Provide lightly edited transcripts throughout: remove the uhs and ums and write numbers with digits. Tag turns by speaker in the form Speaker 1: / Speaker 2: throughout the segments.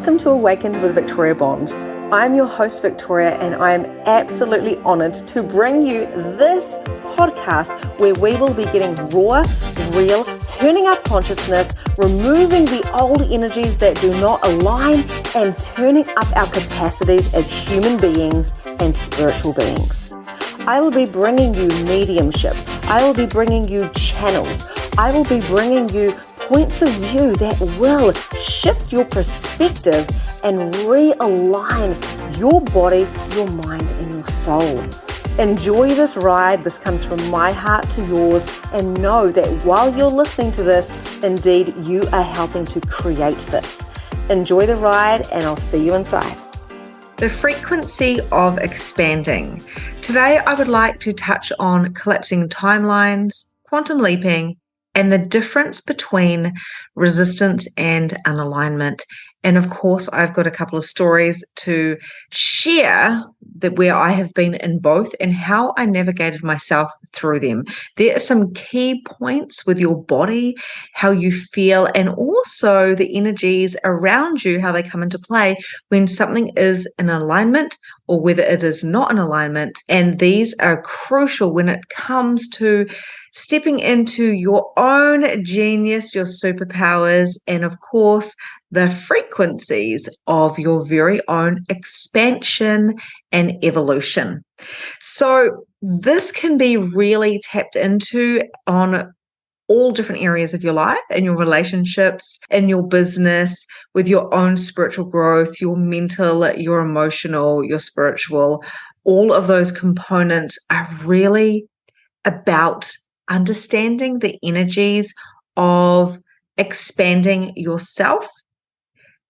Speaker 1: Welcome to Awaken with Victoria Bond. I'm your host, Victoria, and I am absolutely honored to bring you this podcast where we will be getting raw, real, turning up consciousness, removing the old energies that do not align, and turning up our capacities as human beings and spiritual beings. I will be bringing you mediumship. I will be bringing you channels. I will be bringing you points of view that will shift your perspective and realign your body, your mind, and your soul. Enjoy this ride. This comes from my heart to yours, and know that while you're listening to this, indeed you are helping to create this. Enjoy the ride, and I'll see you inside.
Speaker 2: The frequency of expanding. Today, I would like to touch on collapsing timelines, quantum leaping, and the difference between resistance and unalignment. And of course, I've got a couple of stories to share that where I have been in both and how I navigated myself through them. There are some key points with your body, how you feel, and also the energies around you, how they come into play when something is in alignment or whether it is not in alignment. And these are crucial when it comes to stepping into your own genius, your superpowers, and of course, the frequencies of your very own expansion and evolution. So this can be really tapped into on all different areas of your life and your relationships, in your business, with your own spiritual growth, your mental, your emotional, your spiritual. All of those components are really about understanding the energies of expanding yourself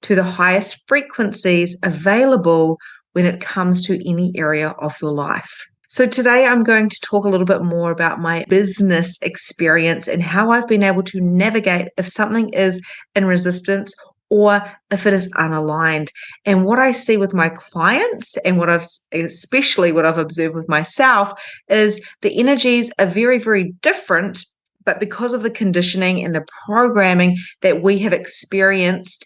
Speaker 2: to the highest frequencies available when it comes to any area of your life. So today I'm going to talk a little bit more about my business experience and how I've been able to navigate if something is in resistance or if it is unaligned. And what I see with my clients and especially what I've observed with myself is the energies are very, very different, but because of the conditioning and the programming that we have experienced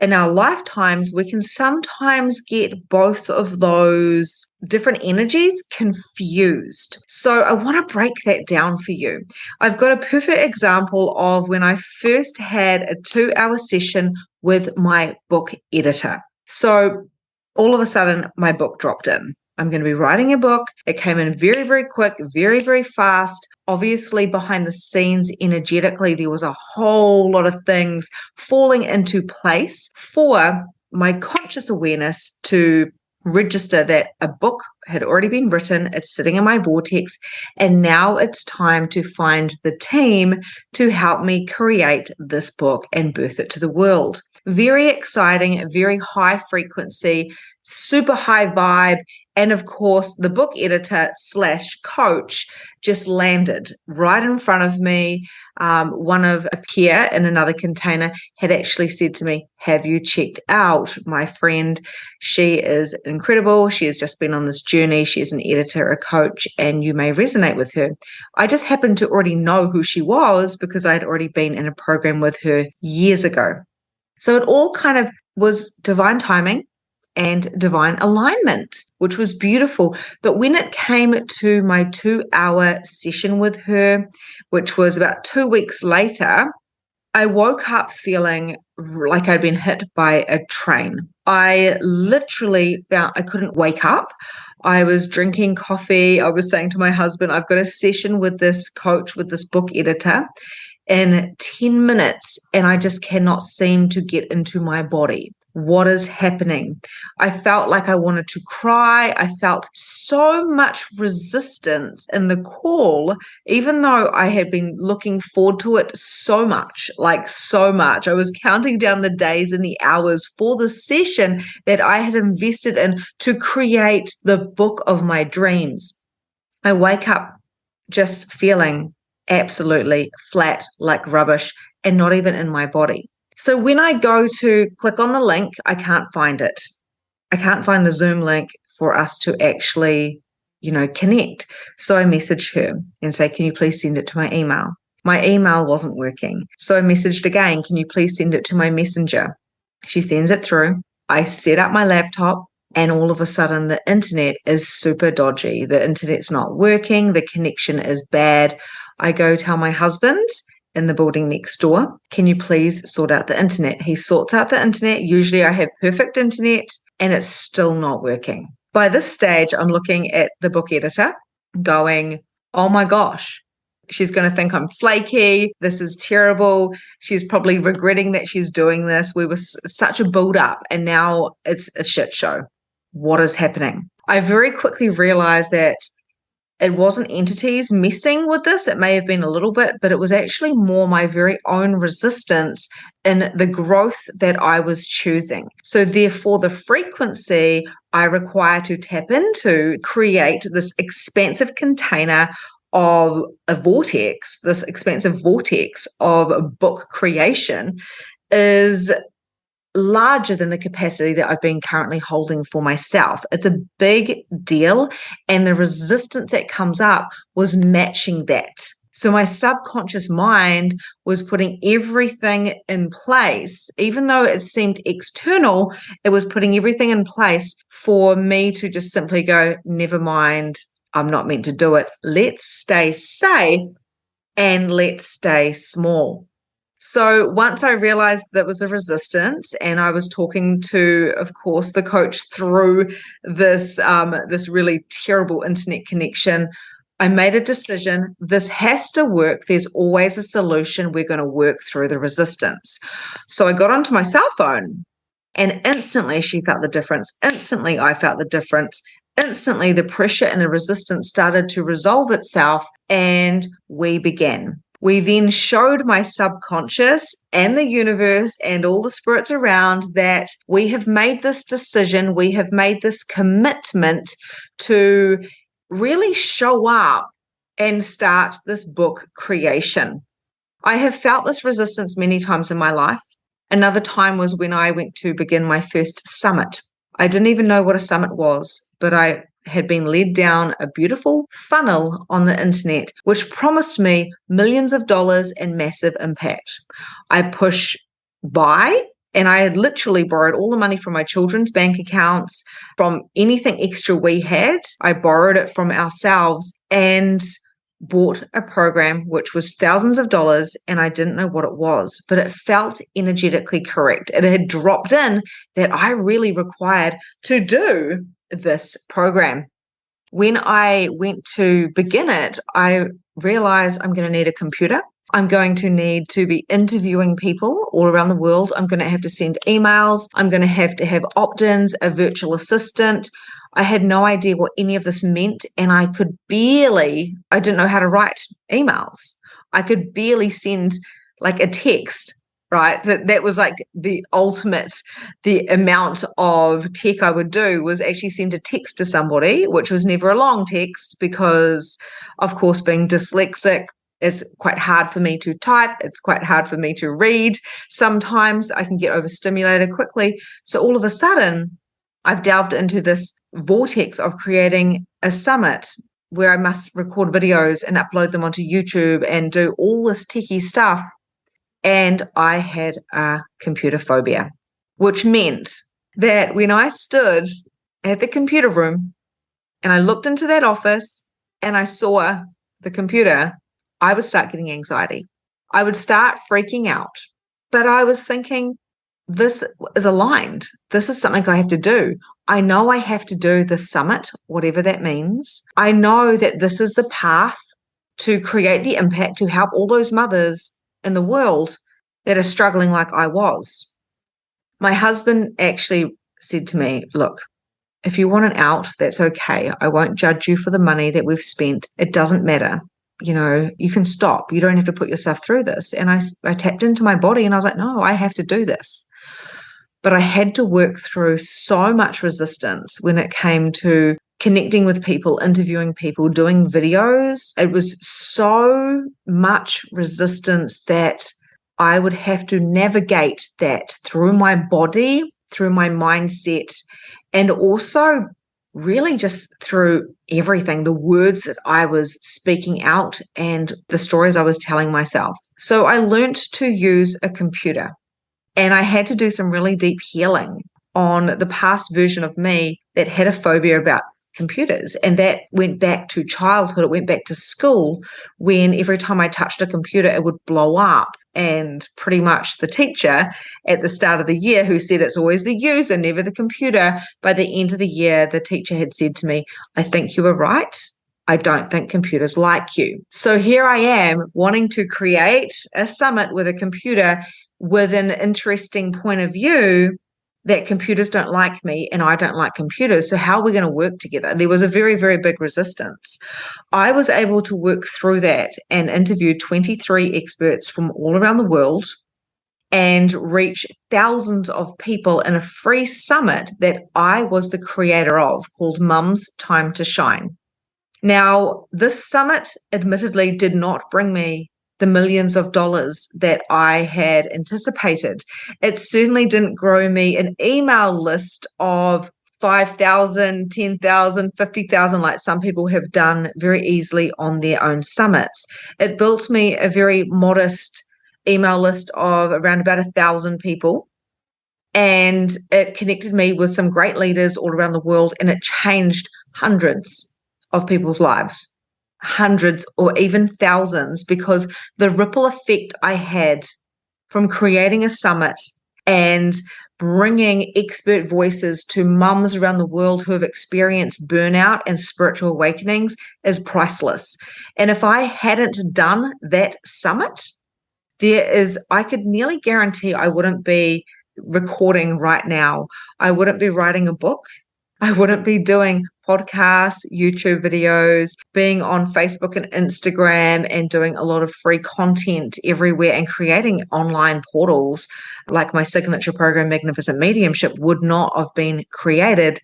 Speaker 2: in our lifetimes, we can sometimes get both of those different energies confused. So I want to break that down for you. I've got a perfect example of when I first had a 2-hour session with my book editor. So all of a sudden, my book dropped in. I'm going to be writing a book. It came in very, very quick, very, very fast. Obviously, behind the scenes, energetically, there was a whole lot of things falling into place for my conscious awareness to register that a book had already been written. It's sitting in my vortex. And now it's time to find the team to help me create this book and birth it to the world. Very exciting, very high frequency, super high vibe. And of course, the book editor / coach just landed right in front of me. One of a peer in another container had actually said to me, "Have you checked out my friend? She is incredible. She has just been on this journey. She is an editor, a coach, and you may resonate with her." I just happened to already know who she was because I'd already been in a program with her years ago. So it all kind of was divine timing and divine alignment, which was beautiful. But when it came to my 2-hour session with her, which was about 2 weeks later, I woke up feeling like I'd been hit by a train. I literally found I couldn't wake up. I was drinking coffee. I was saying to my husband, I've got a session with this coach, with this book editor in 10 minutes, and I just cannot seem to get into my body. What is happening? I felt like I wanted to cry. I felt so much resistance in the call, even though I had been looking forward to it so much, like so much. I was counting down the days and the hours for the session that I had invested in to create the book of my dreams. I wake up just feeling absolutely flat, like rubbish, and not even in my body. So when I go to click on the link, I can't find it. I can't find the Zoom link for us to actually, connect. So I message her and say, "Can you please send it to my email?" My email wasn't working. So I messaged again, "Can you please send it to my messenger?" She sends it through. I set up my laptop, and all of a sudden the internet is super dodgy. The internet's not working. The connection is bad. I go tell my husband in the building next door, can you please sort out the internet? He sorts out the internet. Usually I have perfect internet, and it's still not working. By this stage, I'm looking at the book editor going, oh my gosh, she's going to think I'm flaky. This is terrible. She's probably regretting that she's doing this. We were such a build up, and now it's a shit show. What is happening? I very quickly realized that it wasn't entities messing with this. It may have been a little bit, but it was actually more my very own resistance in the growth that I was choosing. So therefore, the frequency I require to tap into create this expansive container of a vortex, this expansive vortex of book creation is larger than the capacity that I've been currently holding for myself. It's a big deal, and the resistance that comes up was matching that. So my subconscious mind was putting everything in place. Even though it seemed external, it was putting everything in place for me to just simply go, never mind, I'm not meant to do it. Let's stay safe and let's stay small. So once I realized that was a resistance, and I was talking to, of course, the coach through this really terrible internet connection, I made a decision. This has to work. There's always a solution. We're going to work through the resistance. So I got onto my cell phone, and instantly she felt the difference. Instantly I felt the difference. Instantly the pressure and the resistance started to resolve itself, and we began. We then showed my subconscious and the universe and all the spirits around that we have made this decision, we have made this commitment to really show up and start this book creation. I have felt this resistance many times in my life. Another time was when I went to begin my first summit. I didn't even know what a summit was, but I had been led down a beautiful funnel on the internet, which promised me millions of dollars and massive impact. I push buy, and I had literally borrowed all the money from my children's bank accounts, from anything extra we had. I borrowed it from ourselves and bought a program which was thousands of dollars, and I didn't know what it was, but it felt energetically correct. It had dropped in that I really required to do this program. When I went to begin it, I realized I'm going to need a computer. I'm going to need to be interviewing people all around the world. I'm going to have to send emails. I'm going to have opt-ins, a virtual assistant. I had no idea what any of this meant, and I didn't know how to write emails. I could barely send like a text, right? So that was like the ultimate, the amount of tech I would do was actually send a text to somebody, which was never a long text because, of course, being dyslexic, it's quite hard for me to type. It's quite hard for me to read. Sometimes I can get overstimulated quickly. So all of a sudden, I've delved into this vortex of creating a summit where I must record videos and upload them onto YouTube and do all this techie stuff. And I had a computer phobia, which meant that when I stood at the computer room and I looked into that office and I saw the computer, I would start getting anxiety. I would start freaking out. But I was thinking, this is aligned. This is something I have to do. I know I have to do the summit, whatever that means. I know that this is the path to create the impact to help all those mothers in the world that are struggling like I was. My husband actually said to me, look, if you want an out, that's okay. I won't judge you for the money that we've spent. It doesn't matter. You know, you can stop. You don't have to put yourself through this. And I tapped into my body and I was like, no, I have to do this. But I had to work through so much resistance when it came to connecting with people, interviewing people, doing videos. It was so much resistance that I would have to navigate that through my body, through my mindset, and also really just through everything, the words that I was speaking out and the stories I was telling myself. So I learned to use a computer. And I had to do some really deep healing on the past version of me that had a phobia about computers. And that went back to childhood. It went back to school, when every time I touched a computer, it would blow up. And pretty much the teacher at the start of the year, who said it's always the user, never the computer, by the end of the year, the teacher had said to me, "I think you were right. I don't think computers like you." So here I am wanting to create a summit with a computer with an interesting point of view that computers don't like me and I don't like computers. So how are we going to work together? There was a very, very big resistance. I was able to work through that and interview 23 experts from all around the world and reach thousands of people in a free summit that I was the creator of, called Mum's Time to Shine. Now, this summit admittedly did not bring me the millions of dollars that I had anticipated. It certainly didn't grow me an email list of 5,000, 10,000, 50,000, like some people have done very easily on their own summits. It built me a very modest email list of around about 1,000 people. And it connected me with some great leaders all around the world, and it changed hundreds of people's lives. Hundreds or even thousands, because the ripple effect I had from creating a summit and bringing expert voices to mums around the world who have experienced burnout and spiritual awakenings is priceless. And if I hadn't done that summit, I could nearly guarantee I wouldn't be recording right now. I wouldn't be writing a book. I wouldn't be doing podcasts, YouTube videos, being on Facebook and Instagram, and doing a lot of free content everywhere, and creating online portals like my signature program, Magnificent Mediumship, would not have been created.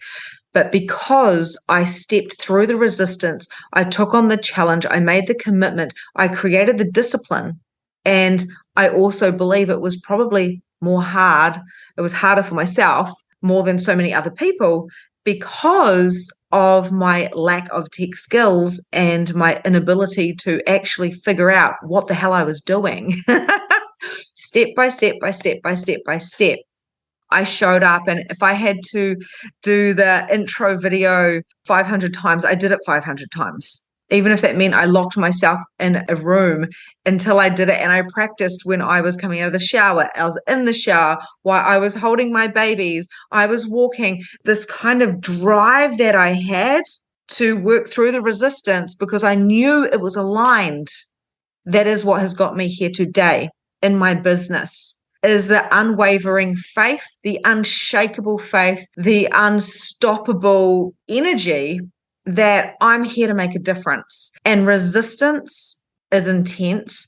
Speaker 2: But because I stepped through the resistance, I took on the challenge, I made the commitment, I created the discipline. And I also believe it was probably it was harder for myself more than so many other people, because of my lack of tech skills and my inability to actually figure out what the hell I was doing. Step by step by step by step by step, I showed up. And if I had to do the intro video 500 times, I did it 500 times. Even if that meant I locked myself in a room until I did it. And I practiced when I was coming out of the shower. I was in the shower while I was holding my babies. I was walking. This kind of drive that I had to work through the resistance, because I knew it was aligned. That is what has got me here today in my business, is the unwavering faith, the unshakable faith, the unstoppable energy that I'm here to make a difference. And resistance is intense,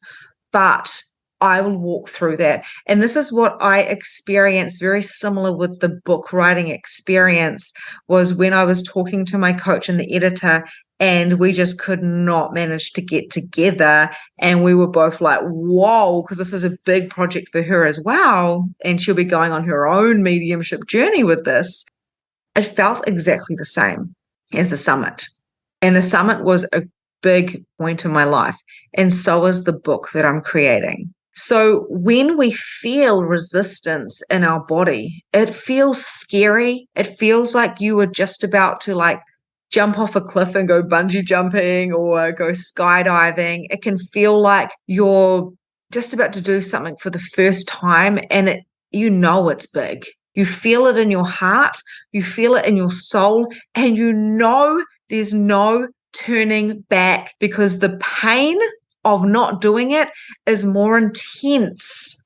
Speaker 2: but I will walk through that. And this is what I experienced, very similar with the book writing experience, was when I was talking to my coach and the editor, and we just could not manage to get together. And we were both like, whoa, because this is a big project for her as well. And she'll be going on her own mediumship journey with this. It felt exactly the same as the summit. And the summit was a big point in my life. And so is the book that I'm creating. So when we feel resistance in our body, it feels scary. It feels like you were just about to jump off a cliff and go bungee jumping or go skydiving. It can feel like you're just about to do something for the first time, and it's big. You feel it in your heart, you feel it in your soul, and there's no turning back, because the pain of not doing it is more intense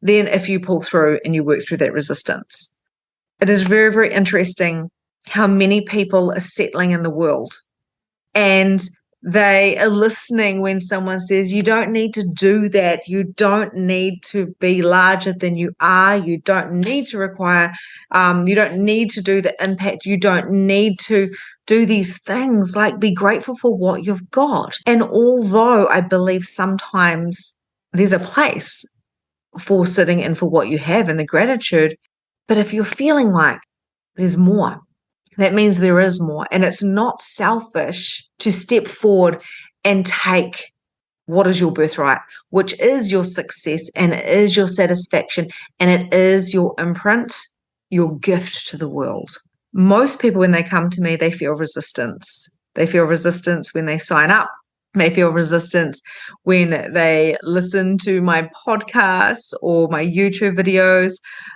Speaker 2: than if you pull through and you work through that resistance. It is very, very interesting how many people are settling in the world, and they are listening when someone says, you don't need to do that. You don't need to be larger than you are. You don't need to you don't need to do the impact. You don't need to do these things. Be grateful for what you've got. And although I believe sometimes there's a place for sitting in for what you have and the gratitude, but if you're feeling like there's more, that means there is more. And it's not selfish to step forward and take what is your birthright, which is your success and it is your satisfaction and it is your imprint, your gift to the world. Most people, when they come to me, they feel resistance. They feel resistance when they sign up. They feel resistance when they listen to my podcasts or my YouTube videos.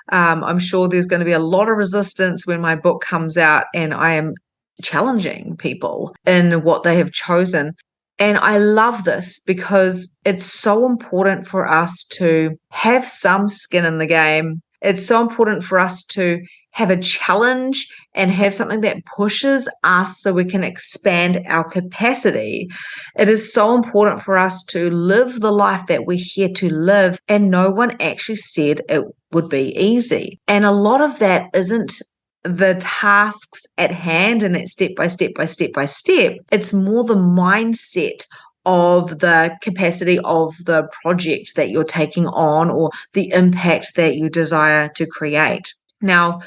Speaker 2: I'm sure there's going to be a lot of resistance when my book comes out and I am challenging people in what they have chosen. And I love this because it's so important for us to have some skin in the game. It's so important for us to have a challenge and have something that pushes us so we can expand our capacity. It is so important for us to live the life that we're here to live, and no one actually said it would be easy. And a lot of that isn't the tasks at hand and it's step by step by step by step. It's more the mindset of the capacity of the project that you're taking on or the impact that you desire to create. Now,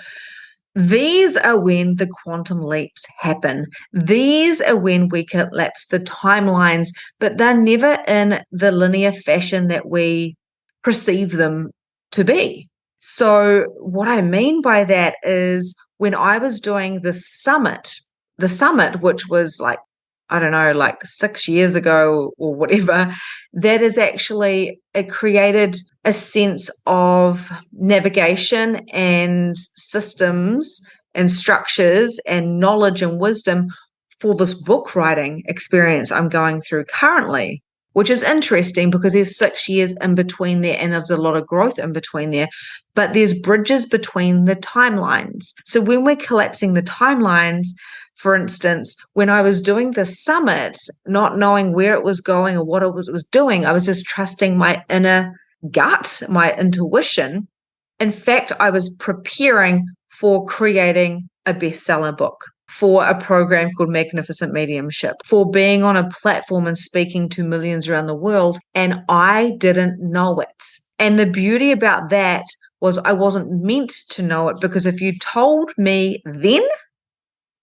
Speaker 2: these are when the quantum leaps happen. These are when we collapse the timelines, but they're never in the linear fashion that we perceive them to be. So what I mean by that is when I was doing the summit, which was like, I don't know, like 6 years ago or whatever, that is actually, it created a sense of navigation and systems and structures and knowledge and wisdom for this book writing experience I'm going through currently, which is interesting because there's 6 years in between there and there's a lot of growth in between there, but there's bridges between the timelines. So when we're collapsing the timelines, for instance, when I was doing the summit, not knowing where it was going or what it was doing, I was just trusting my inner gut, my intuition. In fact, I was preparing for creating a bestseller book, for a program called Magnificent Mediumship, for being on a platform and speaking to millions around the world, and I didn't know it. And the beauty about that was I wasn't meant to know it, because if you told me then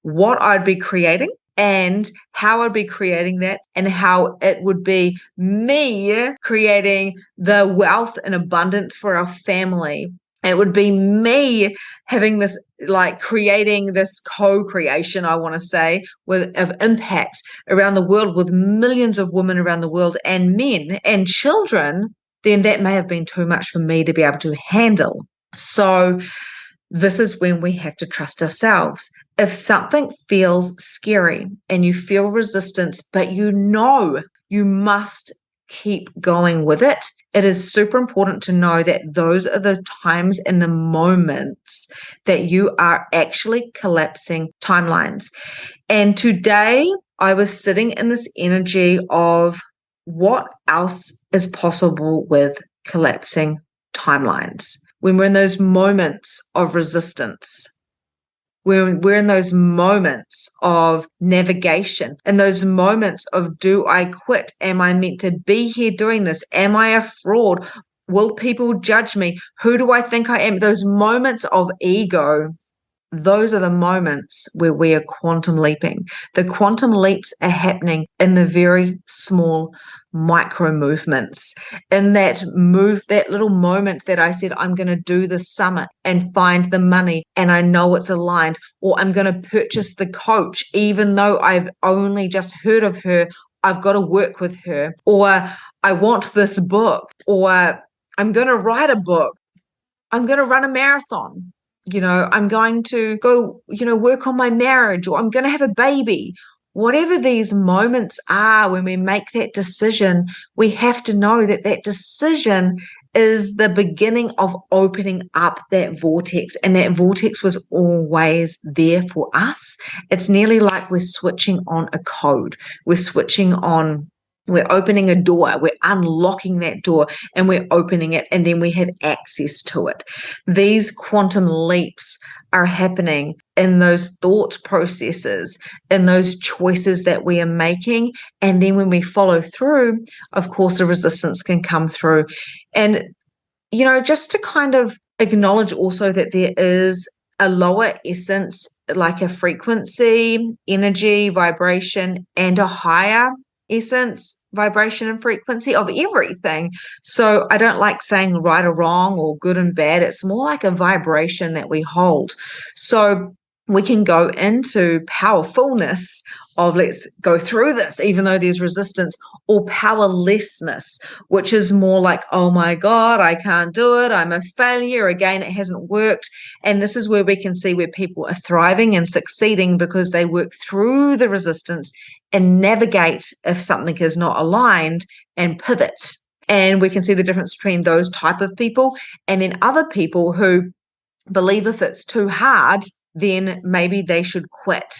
Speaker 2: what I'd be creating and how I'd be creating that and how it would be me creating the wealth and abundance for our family. It would be me having this, like creating this co-creation, I want to say, of impact around the world with millions of women around the world and men and children, then that may have been too much for me to be able to handle. So this is when we have to trust ourselves. If something feels scary and you feel resistance, but you know you must keep going with it, it is super important to know that those are the times and the moments that you are actually collapsing timelines. And today I was sitting in this energy of what else is possible with collapsing timelines. When we're in those moments of resistance, when we're in those moments of navigation, in those moments of, do I quit? Am I meant to be here doing this? Am I a fraud? Will people judge me? Who do I think I am? Those moments of ego, those are the moments where we are quantum leaping. The quantum leaps are happening in the very small micro movements. In that little moment that I said, I'm going to do the summit and find the money and I know it's aligned, or I'm going to purchase the coach, even though I've only just heard of her, I've got to work with her, or I want this book, or I'm going to write a book, I'm going to run a marathon. I'm going to go, work on my marriage, or I'm going to have a baby. Whatever these moments are, when we make that decision, we have to know that that decision is the beginning of opening up that vortex. And that vortex was always there for us. It's nearly like we're switching on a code. We're opening a door, we're unlocking that door and we're opening it, and then we have access to it. These quantum leaps are happening in those thought processes, in those choices that we are making. And then when we follow through, of course, the resistance can come through. And, just to kind of acknowledge also that there is a lower essence, like a frequency, energy, vibration, and a higher essence, vibration, and frequency of everything. So I don't like saying right or wrong or good and bad. It's more like a vibration that we hold. So we can go into powerfulness of let's go through this, even though there's resistance, or powerlessness, which is more like, oh my God, I can't do it. I'm a failure. Again, it hasn't worked. And this is where we can see where people are thriving and succeeding because they work through the resistance and navigate if something is not aligned and pivot. And we can see the difference between those type of people and then other people who believe if it's too hard, then maybe they should quit.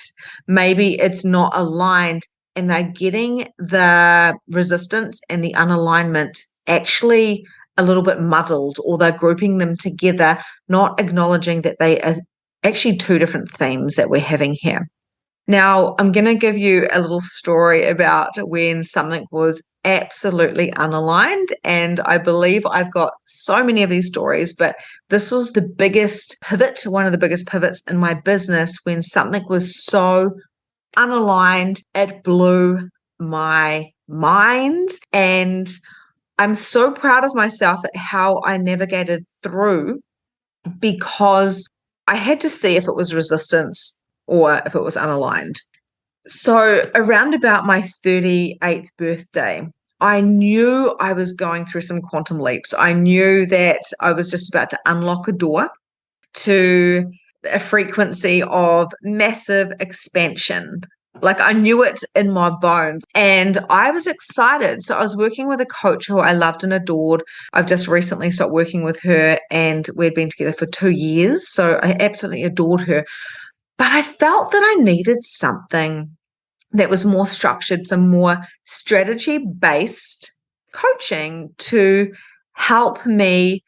Speaker 2: Maybe it's not aligned and they're getting the resistance and the unalignment actually a little bit muddled, or they're grouping them together, not acknowledging that they are actually two different themes that we're having here. Now, I'm going to give you a little story about when something was absolutely unaligned. And I believe I've got so many of these stories, but this was the biggest pivot, one of the biggest pivots in my business when something was so unaligned, it blew my mind. And I'm so proud of myself at how I navigated through, because I had to see if it was resistance or if it was unaligned. So around about my 38th birthday, I knew I was going through some quantum leaps. I knew that I was just about to unlock a door to a frequency of massive expansion. Like I knew it in my bones and I was excited. So I was working with a coach who I loved and adored. I've just recently stopped working with her and we'd been together for 2 years. So I absolutely adored her. But I felt that I needed something that was more structured, some more strategy-based coaching to help me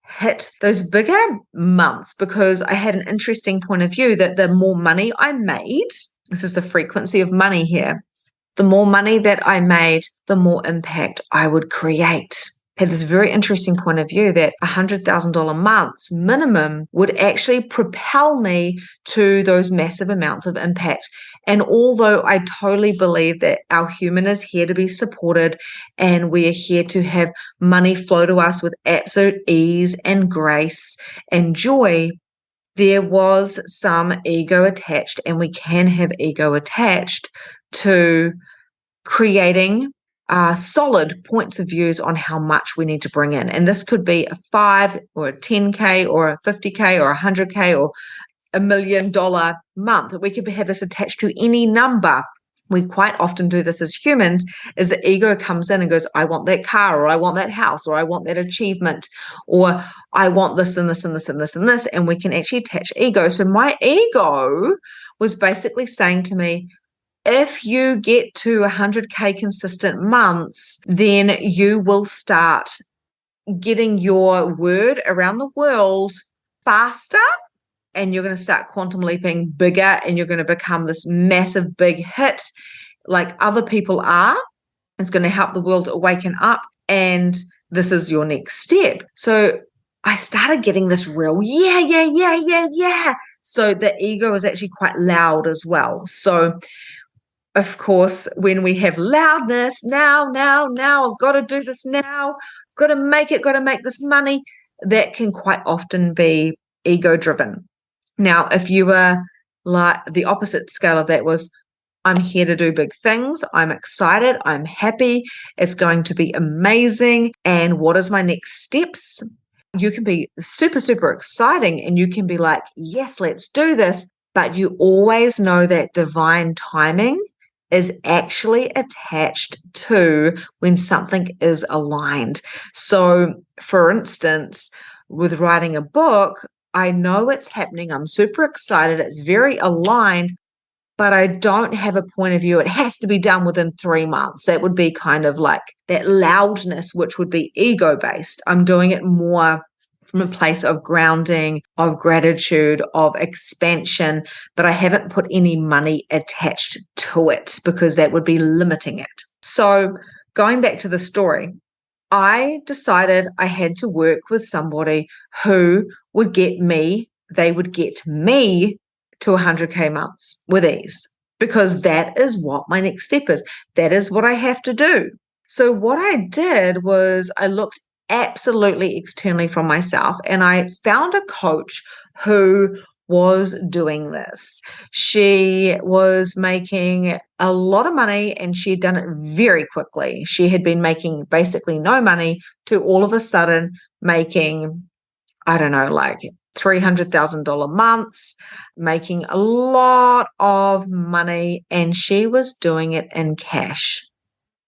Speaker 2: hit those bigger months, because I had an interesting point of view that the more money I made, this is the frequency of money here, the more money that I made, the more impact I would create. Had this very interesting point of view that $100,000 months minimum would actually propel me to those massive amounts of impact. And although I totally believe that our human is here to be supported and we are here to have money flow to us with absolute ease and grace and joy, there was some ego attached, and we can have ego attached to creating solid points of views on how much we need to bring in. And this could be a 5 or a 10K or a 50K or a 100K or $1 million month. We could have this attached to any number. We quite often do this as humans, is the ego comes in and goes, I want that car, or I want that house, or I want that achievement, or I want this and this and this and this and this. And we can actually attach ego. So my ego was basically saying to me, if you get to 100K consistent months, then you will start getting your word around the world faster, and you're going to start quantum leaping bigger, and you're going to become this massive big hit like other people are. It's going to help the world awaken up, and this is your next step. So I started getting this real yeah. So the ego is actually quite loud as well. So of course, when we have loudness, now, I've got to do this now, got to make this money, that can quite often be ego driven. Now, if you were like the opposite scale of that was, I'm here to do big things, I'm excited, I'm happy, it's going to be amazing, and what is my next steps? You can be super, super exciting and you can be like, yes, let's do this, but you always know that divine timing is actually attached to when something is aligned. So, for instance, with writing a book, I know it's happening. I'm super excited. It's very aligned, but I don't have a point of view. It has to be done within 3 months. That would be kind of like that loudness, which would be ego-based. I'm doing it more from a place of grounding, of gratitude, of expansion, but I haven't put any money attached to it because that would be limiting it. So going back to the story, I decided I had to work with somebody who would get me, they would get me to 100K months with ease. because that is what my next step is. That is what I have to do. So what I did was I looked absolutely externally from myself, and I found a coach who was doing this. She was making a lot of money, and she had done it very quickly. She had been making basically no money to all of a sudden making, I don't know, like $300,000 months, making a lot of money, and she was doing it in cash.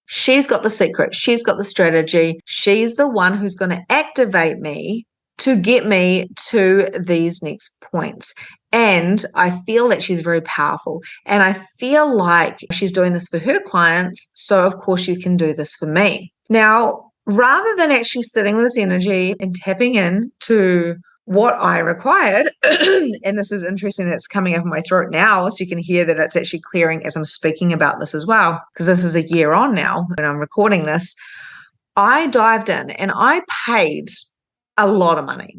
Speaker 2: She's got the secret. She's got the strategy. She's the one who's going to activate me to get me to these next points. And I feel that she's very powerful. And I feel like she's doing this for her clients. So, of course, she can do this for me. Now, rather than actually sitting with this energy and tapping into what I required, and this is interesting that it's coming up in my throat now, so you can hear that it's actually clearing as I'm speaking about this as well, because this is a year on now when I'm recording this. I dived in and I paid a lot of money.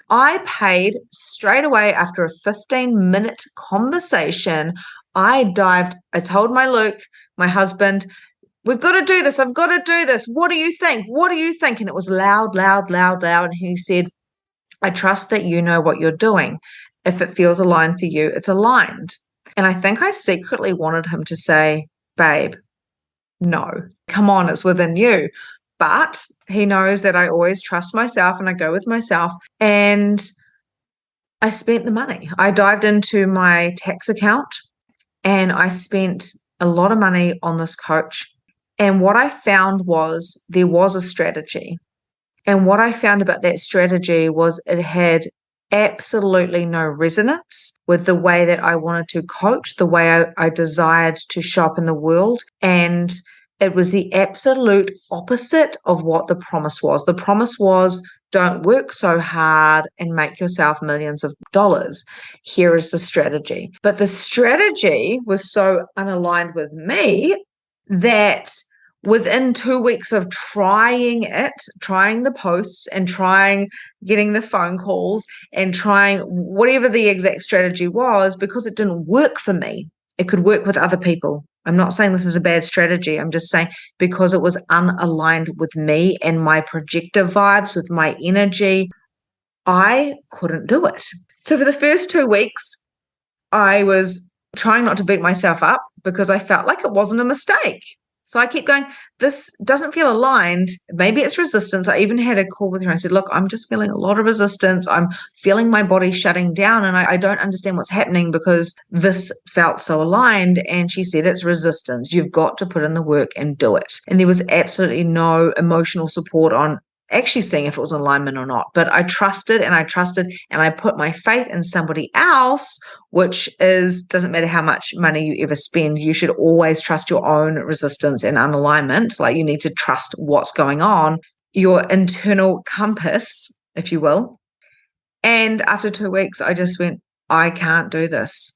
Speaker 2: I paid straight away after a 15-minute conversation. I told my Luke, my husband, we've got to do this. I've got to do this. What do you think? What do you think? And it was loud, loud, loud, loud. And he said, I trust that you know what you're doing. If it feels aligned for you, it's aligned. And I think I secretly wanted him to say, babe, no, come on, it's within you. But he knows that I always trust myself and I go with myself. And I spent the money. I dived into my tax account and I spent a lot of money on this coach. And what I found was there was a strategy. And what I found about that strategy was it had absolutely no resonance with the way that I wanted to coach, the way I desired to show up in the world. And it was the absolute opposite of what the promise was. The promise was, don't work so hard and make yourself millions of dollars. Here is the strategy. But the strategy was so unaligned with me that within 2 weeks of trying the posts and getting the phone calls and trying whatever the exact strategy was, because it didn't work for me, it could work with other people. I'm not saying this is a bad strategy. I'm just saying because it was unaligned with me and my projector vibes, with my energy, I couldn't do it. So for the first 2 weeks, I was trying not to beat myself up because I felt like it wasn't a mistake. So I keep going, this doesn't feel aligned. Maybe it's resistance. I even had a call with her. I said, look, I'm just feeling a lot of resistance. I'm feeling my body shutting down and I don't understand what's happening because this felt so aligned. And she said, it's resistance. You've got to put in the work and do it. And there was absolutely no emotional support on actually seeing if it was alignment or not. But I trusted and I put my faith in somebody else, which doesn't matter how much money you ever spend, you should always trust your own resistance and unalignment. Like you need to trust what's going on, your internal compass, if you will. And after 2 weeks, I just went, I can't do this.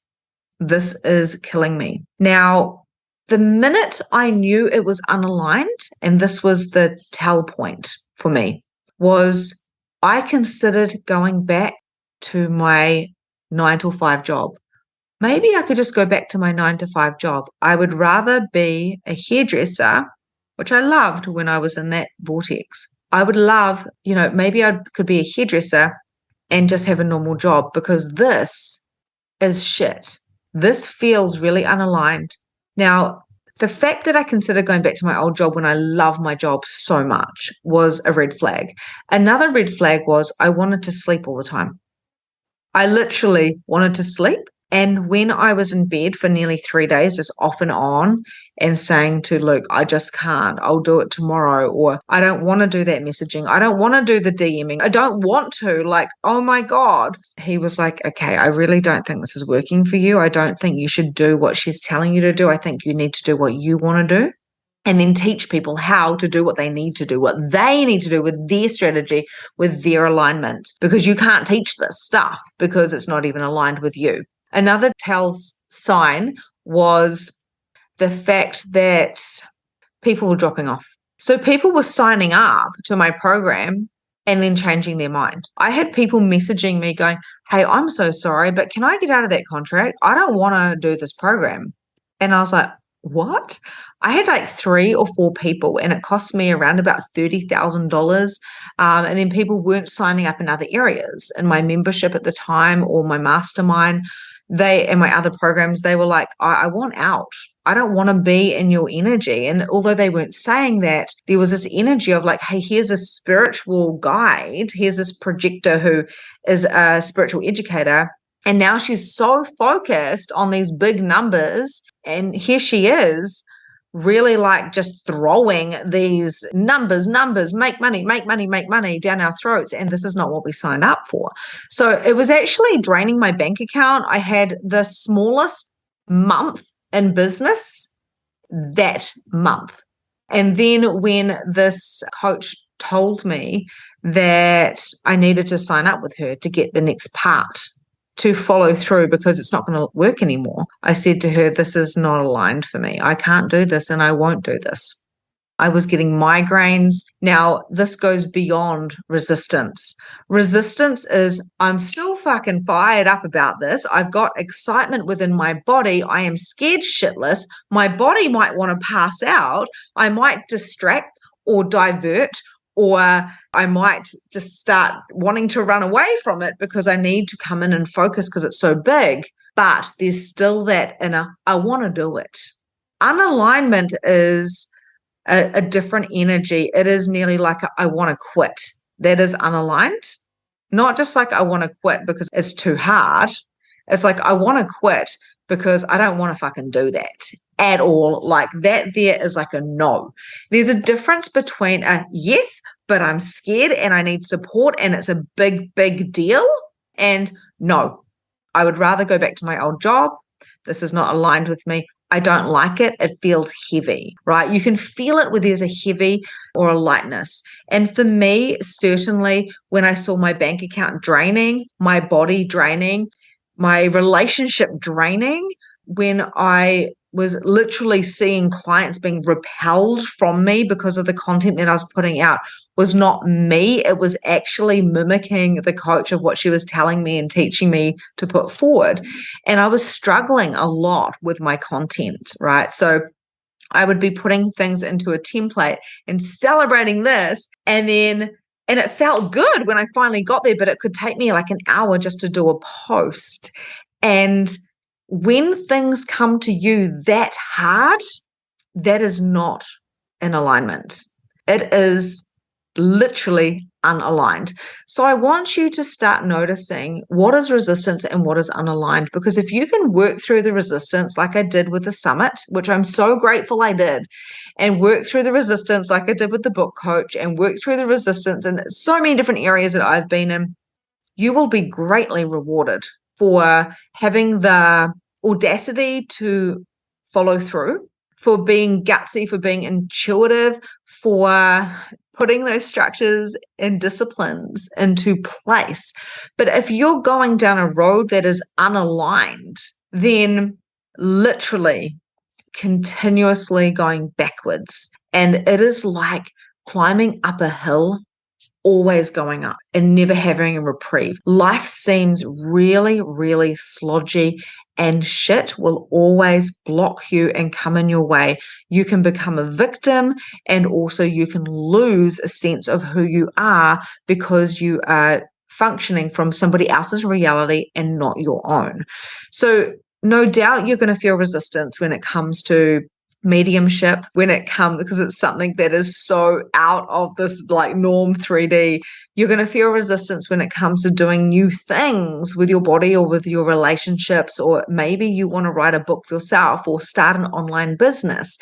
Speaker 2: This is killing me. Now, the minute I knew it was unaligned, and this was the tell point for me, was I considered going back to my 9-to-5 job. Maybe I could just go back to my 9-to-5 job. I would rather be a hairdresser, which I loved when I was in that vortex. I would love, maybe I could be a hairdresser and just have a normal job, because this is shit. This feels really unaligned. Now, the fact that I considered going back to my old job when I love my job so much was a red flag. Another red flag was I wanted to sleep all the time. I literally wanted to sleep. And when I was in bed for nearly 3 days, just off and on, and saying to Luke, I just can't, I'll do it tomorrow, or I don't want to do that messaging, I don't want to do the DMing, I don't want to, like, oh my God. He was like, okay, I really don't think this is working for you. I don't think you should do what she's telling you to do. I think you need to do what you want to do. And then teach people how to do what they need to do with their strategy, with their alignment, because you can't teach this stuff because it's not even aligned with you. Another tell sign was the fact that people were dropping off. So people were signing up to my program and then changing their mind. I had people messaging me going, hey, I'm so sorry, but can I get out of that contract? I don't want to do this program. And I was like, what? I had like 3 or 4 people and it cost me around about $30,000. And then people weren't signing up in other areas. In my membership at the time or my mastermind, and my other programs, they were like, I want out. I don't want to be in your energy. And although they weren't saying that, there was this energy of like, hey, here's a spiritual guide. Here's this projector who is a spiritual educator. And now she's so focused on these big numbers. And here she is really like just throwing these numbers, make money down our throats. And this is not what we signed up for. So it was actually draining my bank account. I had the smallest month in business that month. And then when this coach told me that I needed to sign up with her to get the next part, to follow through because it's not going to work anymore, I said to her, this is not aligned for me. I can't do this and I won't do this. I was getting migraines. Now, this goes beyond resistance. Resistance is, I'm still fucking fired up about this. I've got excitement within my body. I am scared shitless. My body might want to pass out. I might distract or divert, or I might just start wanting to run away from it because I need to come in and focus because it's so big. But there's still that inner, I want to do it. Unalignment is a different energy. It is nearly like I want to quit. That is unaligned. Not just like I want to quit because it's too hard. It's like I want to quit because I don't want to fucking do that at all. Like that there is like a no. There's a difference between a yes, but I'm scared and I need support and it's a big, big deal, and no, I would rather go back to my old job. This is not aligned with me. I don't like it. It feels heavy, right? You can feel it where there's a heavy or a lightness. And for me, certainly when I saw my bank account draining, my body draining, my relationship draining, when I was literally seeing clients being repelled from me because of the content that I was putting out, was not me. It was actually mimicking the coach of what she was telling me and teaching me to put forward. And I was struggling a lot with my content, right? So I would be putting things into a template and celebrating this, and it felt good when I finally got there, but it could take me like an hour just to do a post. And when things come to you that hard, that is not in alignment. It is literally unaligned. So I want you to start noticing what is resistance and what is unaligned, because if you can work through the resistance like I did with the summit, which I'm so grateful I did, and work through the resistance like I did with the book coach, and work through the resistance in so many different areas that I've been in, you will be greatly rewarded for having the audacity to follow through, for being gutsy, for being intuitive, for putting those structures and disciplines into place. But if you're going down a road that is unaligned, then literally continuously going backwards. And it is like climbing up a hill, always going up and never having a reprieve. Life seems really, really slodgy, and shit will always block you and come in your way. You can become a victim, and also you can lose a sense of who you are because you are functioning from somebody else's reality and not your own. So no doubt you're going to feel resistance when it comes to mediumship, when it comes, because it's something that is so out of this like norm 3D. You're going to feel resistance when it comes to doing new things with your body or with your relationships, or maybe you want to write a book yourself or start an online business.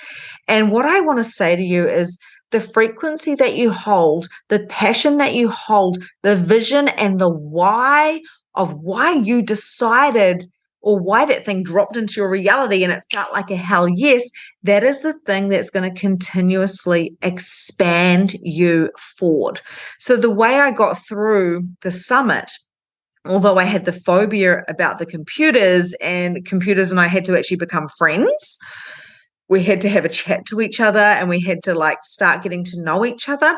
Speaker 2: And what I want to say to you is the frequency that you hold, the passion that you hold, the vision and the why of why you decided, or why that thing dropped into your reality and it felt like a hell yes, that is the thing that's going to continuously expand you forward. So the way I got through the summit, although I had the phobia about the computers, and computers and I had to actually become friends, we had to have a chat to each other and we had to like start getting to know each other.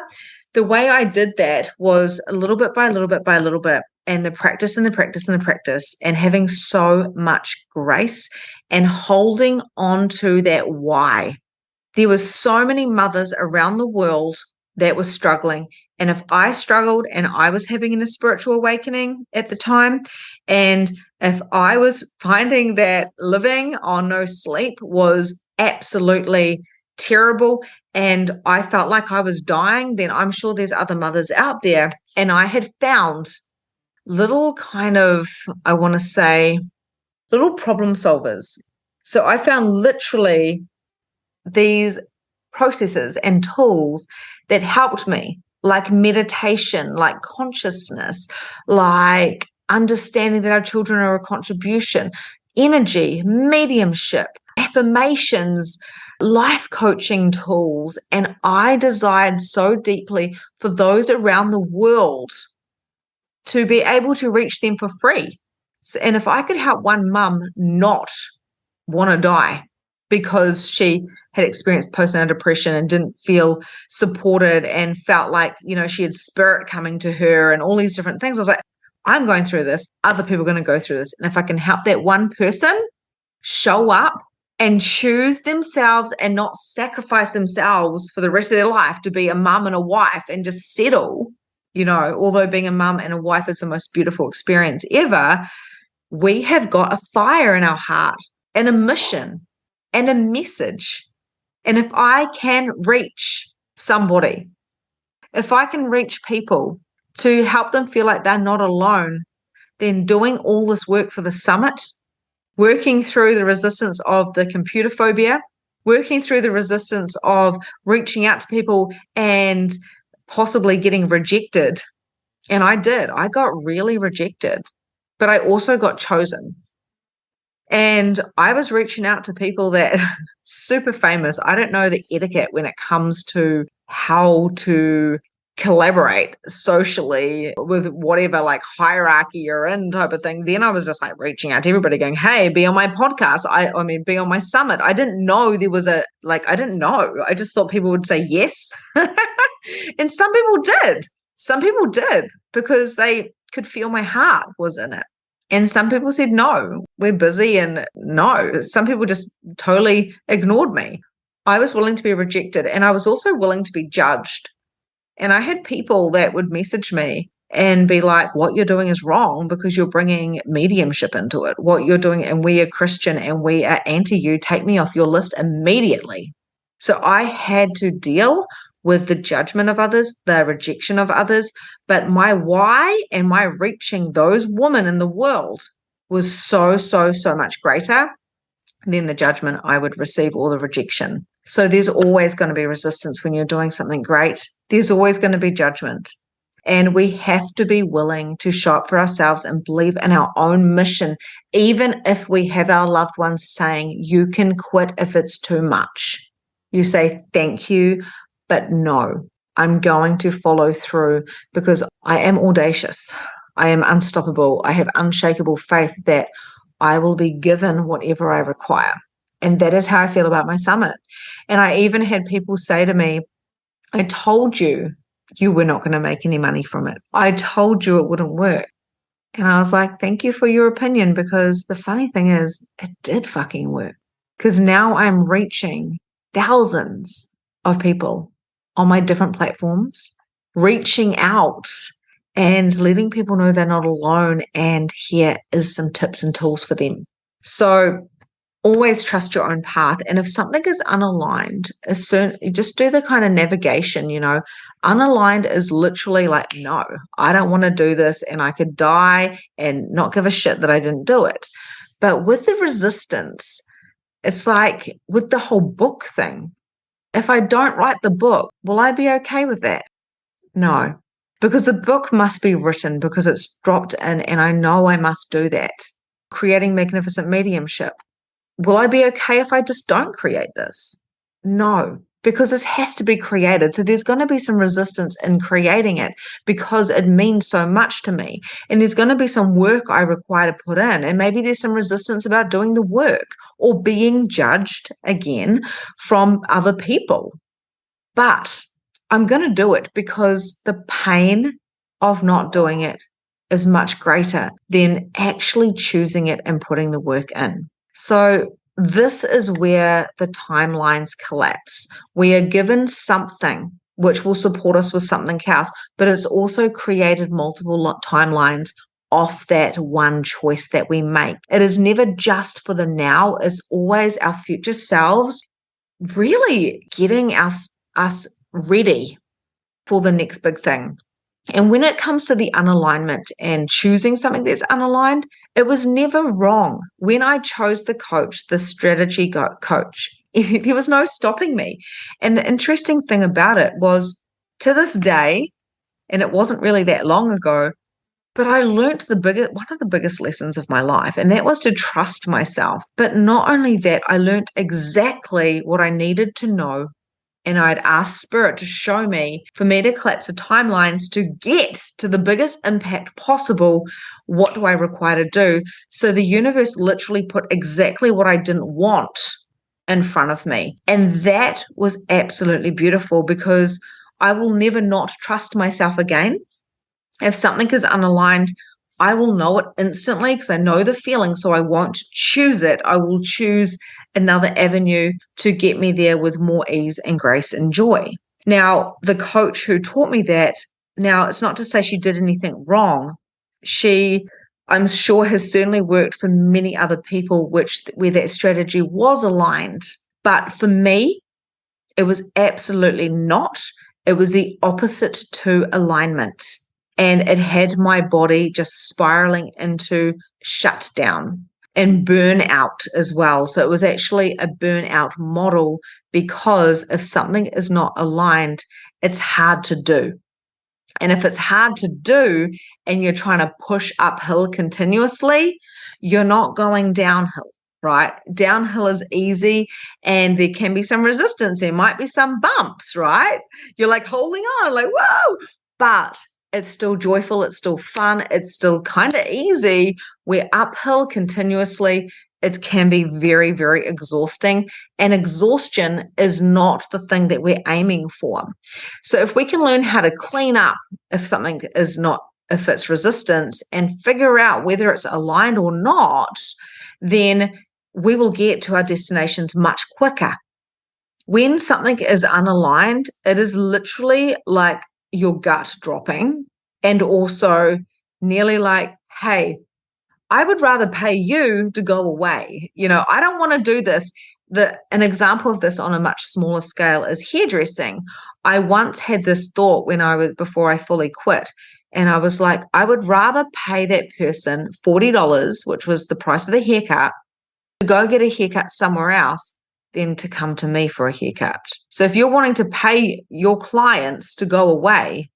Speaker 2: The way I did that was a little bit by a little bit by a little bit, and the practice and the practice and the practice, and having so much grace and holding on to that why. There were so many mothers around the world that were struggling. And if I struggled and I was having a spiritual awakening at the time, and if I was finding that living on no sleep was absolutely terrible and I felt like I was dying, then I'm sure there's other mothers out there. And I had found little kind of, I want to say, little problem solvers. So I found literally these processes and tools that helped me, like meditation, like consciousness, like understanding that our children are a contribution, energy, mediumship, affirmations, life coaching tools. And I desired so deeply for those around the world to be able to reach them for free. And if I could help one mum not want to die because she had experienced postnatal depression and didn't feel supported and felt like, she had spirit coming to her and all these different things, I was like, I'm going through this. Other people are going to go through this. And if I can help that one person show up and choose themselves and not sacrifice themselves for the rest of their life to be a mum and a wife and just settle, although being a mum and a wife is the most beautiful experience ever, we have got a fire in our heart and a mission and a message. And if I can reach somebody, if I can reach people to help them feel like they're not alone, then doing all this work for the summit, working through the resistance of the computer phobia, working through the resistance of reaching out to people and possibly getting rejected. And I got really rejected, but I also got chosen. And I was reaching out to people that super famous. I don't know the etiquette when it comes to how to collaborate socially with whatever like hierarchy you're in type of thing. Then I was just like reaching out to everybody going, hey, be on my podcast. I mean, be on my summit. I didn't know there was I didn't know. I just thought people would say yes. And some people did. Some people did because they could feel my heart was in it. And some people said, no, we're busy, and no. Some people just totally ignored me. I was willing to be rejected, and I was also willing to be judged. And I had people that would message me and be like, what you're doing is wrong because you're bringing mediumship into it. What you're doing, and we are Christian and we are anti you, take me off your list immediately. So I had to deal with the judgment of others, the rejection of others. But my why and my reaching those women in the world was so, so, so much greater than the judgment I would receive or the rejection. So there's always going to be resistance when you're doing something great. There's always going to be judgment. And we have to be willing to show up for ourselves and believe in our own mission, even if we have our loved ones saying, you can quit if it's too much. You say, thank you, but no, I'm going to follow through because I am audacious. I am unstoppable. I have unshakable faith that I will be given whatever I require. And that is how I feel about my summit. And I even had people say to me, I told you were not going to make any money from it. I told you it wouldn't work. And I was like, thank you for your opinion, because the funny thing is it did fucking work, because now I'm reaching thousands of people on my different platforms, reaching out and letting people know they're not alone. And here is some tips and tools for them. So always trust your own path. And if something is unaligned, just do the kind of navigation, Unaligned is literally like, no, I don't want to do this, and I could die and not give a shit that I didn't do it. But with the resistance, it's like with the whole book thing. If I don't write the book, will I be okay with that? No, because the book must be written because it's dropped in, and I know I must do that. Creating magnificent mediumship. Will I be okay if I just don't create this? No, because this has to be created. So there's going to be some resistance in creating it because it means so much to me. And there's going to be some work I require to put in. And maybe there's some resistance about doing the work or being judged again from other people. But I'm going to do it because the pain of not doing it is much greater than actually choosing it and putting the work in. So this is where the timelines collapse. We are given something which will support us with something else, but it's also created multiple timelines off that one choice that we make. It is never just for the now. It's always our future selves really getting us ready for the next big thing. And when it comes to the unalignment and choosing something that's unaligned, it was never wrong. When I chose the coach, the strategy coach, there was no stopping me. And the interesting thing about it was, to this day, and it wasn't really that long ago, but I learned one of the biggest lessons of my life, and that was to trust myself. But not only that, I learned exactly what I needed to know. And I'd ask Spirit to show me, for me to collapse the timelines to get to the biggest impact possible. What do I require to do? So the universe literally put exactly what I didn't want in front of me. And that was absolutely beautiful, because I will never not trust myself again. If something is unaligned, I will know it instantly because I know the feeling, so I won't choose it. I will choose another avenue to get me there with more ease and grace and joy. Now, the coach who taught me that, now it's not to say she did anything wrong. She, I'm sure, has certainly worked for many other people where that strategy was aligned. But for me, it was absolutely not. It was the opposite to alignment. And it had my body just spiraling into shutdown and burnout as well. So it was actually a burnout model, because if something is not aligned, it's hard to do. And if it's hard to do and you're trying to push uphill continuously, you're not going downhill, right? Downhill is easy and there can be some resistance. There might be some bumps, right? You're like holding on, like, whoa, but it's still joyful. It's still fun. It's still kind of easy. We're uphill continuously. It can be very, very exhausting. And exhaustion is not the thing that we're aiming for. So if we can learn how to clean up if something is not, if it's resistance, and figure out whether it's aligned or not, then we will get to our destinations much quicker. When something is unaligned, it is literally like your gut dropping, and also nearly like, hey, I would rather pay you to go away. I don't want to do this. An example of this on a much smaller scale is hairdressing. I once had this thought before I fully quit, and I was like, I would rather pay that person $40, which was the price of the haircut, to go get a haircut somewhere else than to come to me for a haircut. So if you're wanting to pay your clients to go away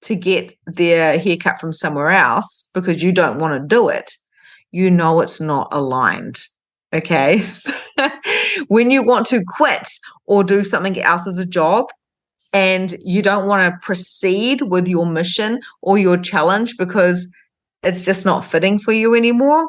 Speaker 2: to get their haircut from somewhere else because you don't want to do it, it's not aligned. Okay. So when you want to quit or do something else as a job and you don't want to proceed with your mission or your challenge because it's just not fitting for you anymore,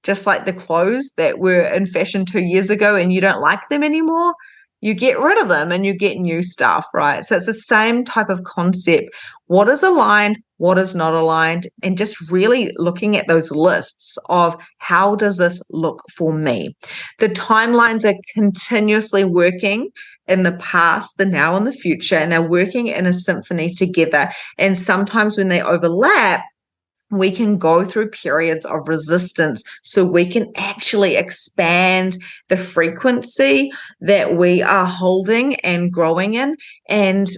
Speaker 2: just like the clothes that were in fashion 2 years ago and you don't like them anymore, you get rid of them and you get new stuff, right? So it's the same type of concept. What is aligned, what is not aligned, and just really looking at those lists of how does this look for me? The timelines are continuously working in the past, the now, and the future, and they're working in a symphony together. And sometimes when they overlap, we can go through periods of resistance so we can actually expand the frequency that we are holding and growing in. And,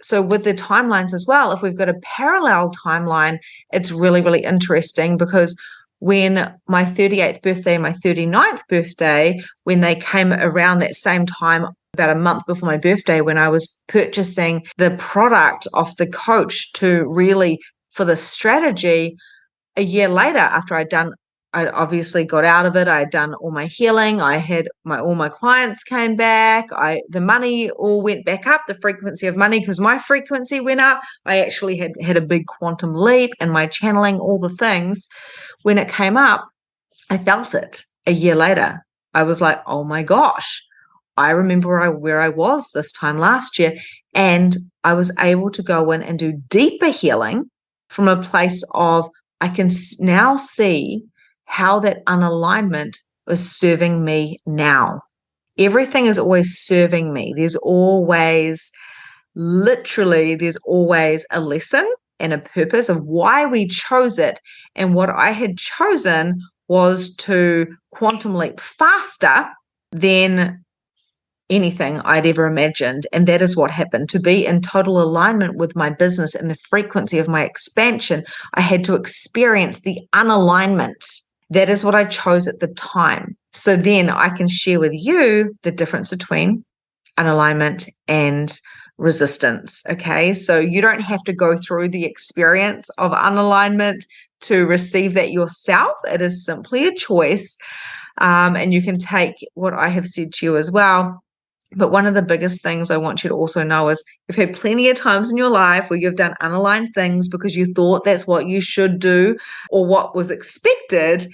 Speaker 2: so with the timelines as well, if we've got a parallel timeline, it's really, really interesting, because when my 38th birthday and my 39th birthday, when they came around that same time, about a month before my birthday, when I was purchasing the product off the coach for the strategy, a year later, after I obviously got out of it, I had done all my healing, all my clients came back, the money all went back up, the frequency of money, because my frequency went up. I actually had a big quantum leap in my channeling, all the things. When it came up, I felt it a year later. I was like, oh my gosh, I remember where I was this time last year, and I was able to go in and do deeper healing from a place of I can now see how that unalignment is serving me now. Everything is always serving me. There's always a lesson and a purpose of why we chose it. And what I had chosen was to quantum leap faster than anything I'd ever imagined. And that is what happened. To be in total alignment with my business and the frequency of my expansion, I had to experience the unalignment. That is what I chose at the time. So then I can share with you the difference between unalignment and resistance. Okay. So you don't have to go through the experience of unalignment to receive that yourself. It is simply a choice. And you can take what I have said to you as well. But one of the biggest things I want you to also know is you've had plenty of times in your life where you've done unaligned things because you thought that's what you should do or what was expected,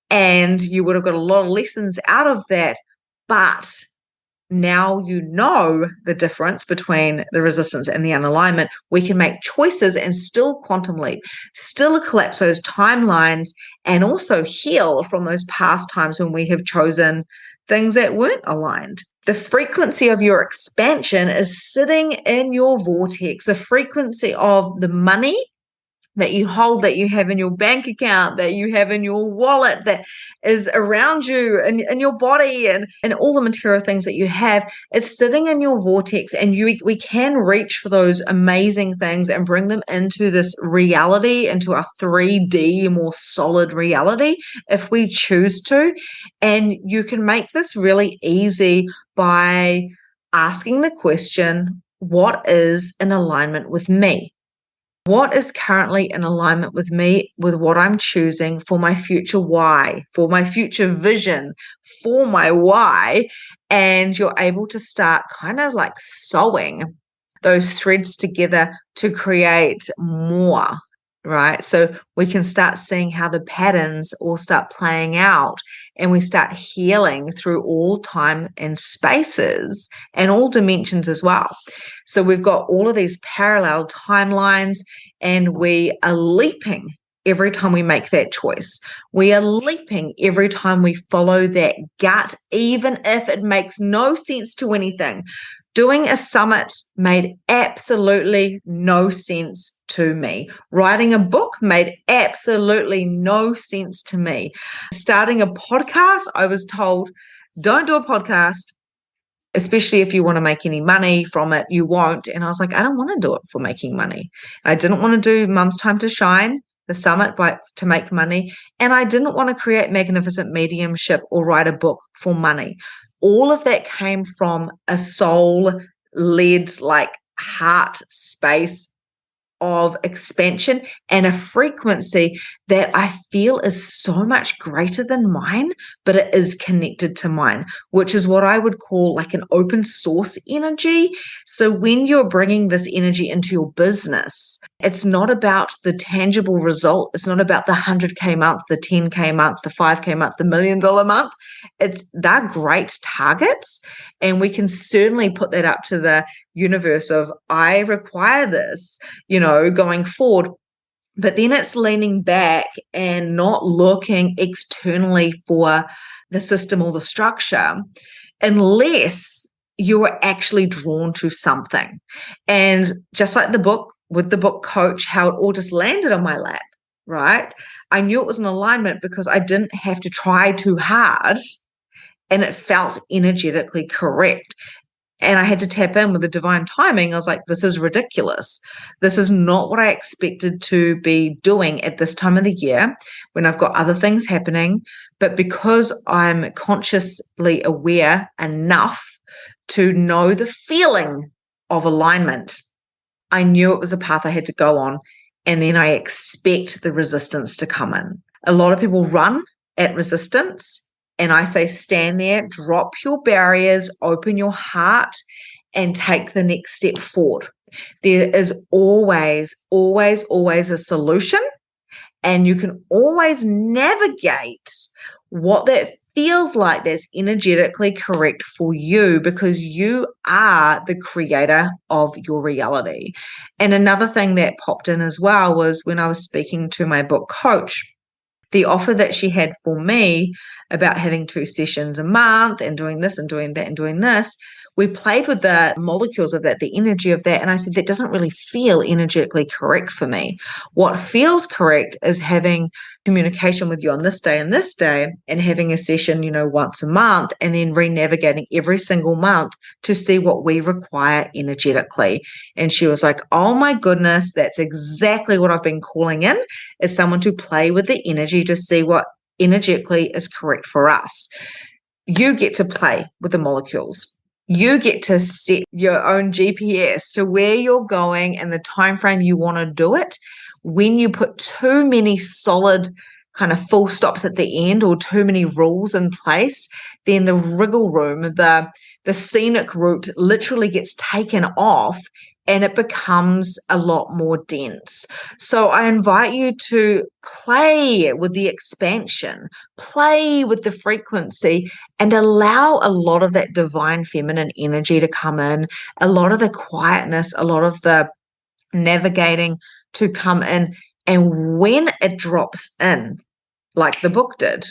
Speaker 2: and you would have got a lot of lessons out of that. But now you know the difference between the resistance and the unalignment. We can make choices and still quantum leap, still collapse those timelines, and also heal from those past times when we have chosen things that weren't aligned. The frequency of your expansion is sitting in your vortex. The frequency of the money that you hold, that you have in your bank account, that you have in your wallet, that is around you and in your body, and all the material things that you have, it's sitting in your vortex. And we can reach for those amazing things and bring them into this reality, into a 3D, more solid reality, if we choose to. And you can make this really easy by asking the question, what is in alignment with me? What is currently in alignment with me, with what I'm choosing for my future why, for my future vision, for my why? And you're able to start kind of like sewing those threads together to create more, right? So we can start seeing how the patterns all start playing out, and we start healing through all time and spaces and all dimensions as well. So we've got all of these parallel timelines, and we are leaping every time we make that choice. We are leaping every time we follow that gut, even if it makes no sense to anything. Doing a summit made absolutely no sense to me. Writing a book made absolutely no sense to me. Starting a podcast, I was told, don't do a podcast, especially if you want to make any money from it. You won't. And I was like, I don't want to do it for making money. I didn't want to do Mum's Time to Shine, the summit, to make money. And I didn't want to create magnificent mediumship or write a book for money. All of that came from a soul-led, like heart space of expansion and a frequency that I feel is so much greater than mine, but it is connected to mine, which is what I would call like an open source energy. So when you're bringing this energy into your business, it's not about the tangible result. It's not about the 100K month, the 10K month, the 5K month, the $1 million month. They're great targets. And we can certainly put that up to the universe of, I require this, going forward. But then it's leaning back and not looking externally for the system or the structure unless you're actually drawn to something. And just like the book, with the book coach, how it all just landed on my lap, right? I knew it was an alignment because I didn't have to try too hard, and it felt energetically correct. And I had to tap in with the divine timing. I was like, this is ridiculous. This is not what I expected to be doing at this time of the year when I've got other things happening. But because I'm consciously aware enough to know the feeling of alignment, I knew it was a path I had to go on. And then I expect the resistance to come in. A lot of people run at resistance. And I say, stand there, drop your barriers, open your heart, and take the next step forward. There is always, always, always a solution. And you can always navigate what that feels like that's energetically correct for you, because you are the creator of your reality. And another thing that popped in as well was when I was speaking to my book coach, the offer that she had for me about having 2 sessions a month and doing this and doing that and doing this, we played with the molecules of that, the energy of that. And I said, that doesn't really feel energetically correct for me. What feels correct is having communication with you on this day and having a session, once a month, and then re-navigating every single month to see what we require energetically. And she was like, oh my goodness, that's exactly what I've been calling in, is someone to play with the energy to see what energetically is correct for us. You get to play with the molecules. You get to set your own GPS to where you're going and the time frame you want to do it. When you put too many solid kind of full stops at the end or too many rules in place, then the wriggle room, the scenic route literally gets taken off and it becomes a lot more dense. So I invite you to play with the expansion, play with the frequency, and allow a lot of that divine feminine energy to come in, a lot of the quietness, a lot of the navigating to come in. And when it drops in, like the book did,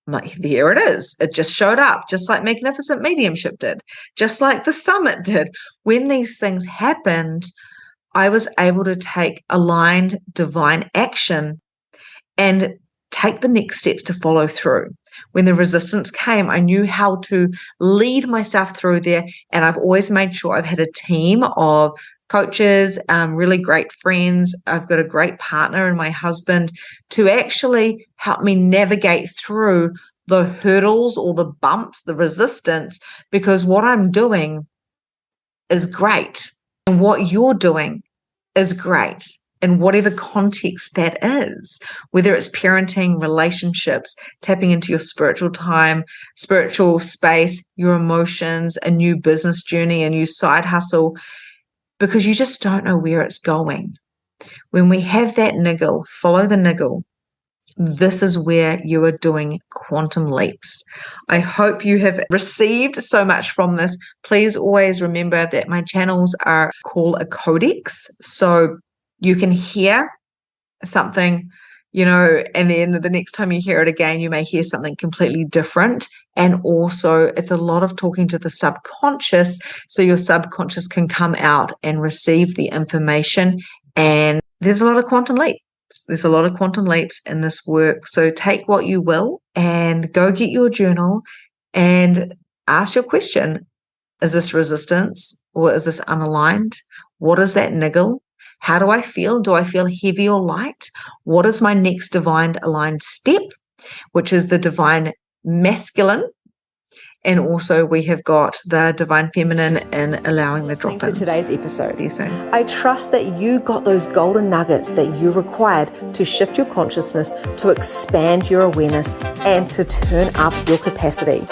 Speaker 2: like, here it is. It just showed up, just like Magnificent Mediumship did, just like the Summit did. When these things happened, I was able to take aligned divine action and take the next steps to follow through. When the resistance came, I knew how to lead myself through there. And I've always made sure I've had a team of coaches, really great friends. I've got a great partner and my husband to actually help me navigate through the hurdles or the bumps, the resistance, because what I'm doing is great. And what you're doing is great in whatever context that is, whether it's parenting, relationships, tapping into your spiritual time, spiritual space, your emotions, a new business journey, a new side hustle, because you just don't know where it's going. When we have that niggle, follow the niggle. This is where you are doing quantum leaps. I hope you have received so much from this. Please always remember that my channels are called a codex. So you can hear something, and then the next time you hear it again, you may hear something completely different. And also it's a lot of talking to the subconscious, so your subconscious can come out and receive the information. And there's a lot of quantum leaps. There's a lot of quantum leaps in this work. So take what you will and go get your journal and ask your question. Is this resistance or is this unaligned? What is that niggle? How do I feel? Do I feel heavy or light? What is my next divine aligned step, which is the divine masculine? And also we have got the divine feminine in allowing the drop-ins.
Speaker 1: To today's episode. I trust that you got those golden nuggets that you required to shift your consciousness, to expand your awareness, and to turn up your capacity.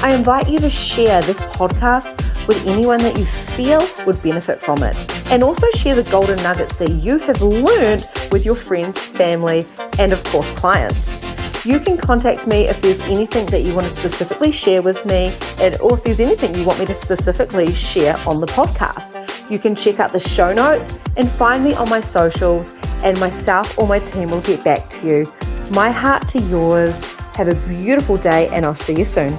Speaker 1: I invite you to share this podcast with anyone that you feel would benefit from it. And also share the golden nuggets that you have learned with your friends, family, and of course, clients. You can contact me if there's anything that you want to specifically share with me, or if there's anything you want me to specifically share on the podcast. You can check out the show notes and find me on my socials, and myself or my team will get back to you. My heart to yours. Have a beautiful day, and I'll see you soon.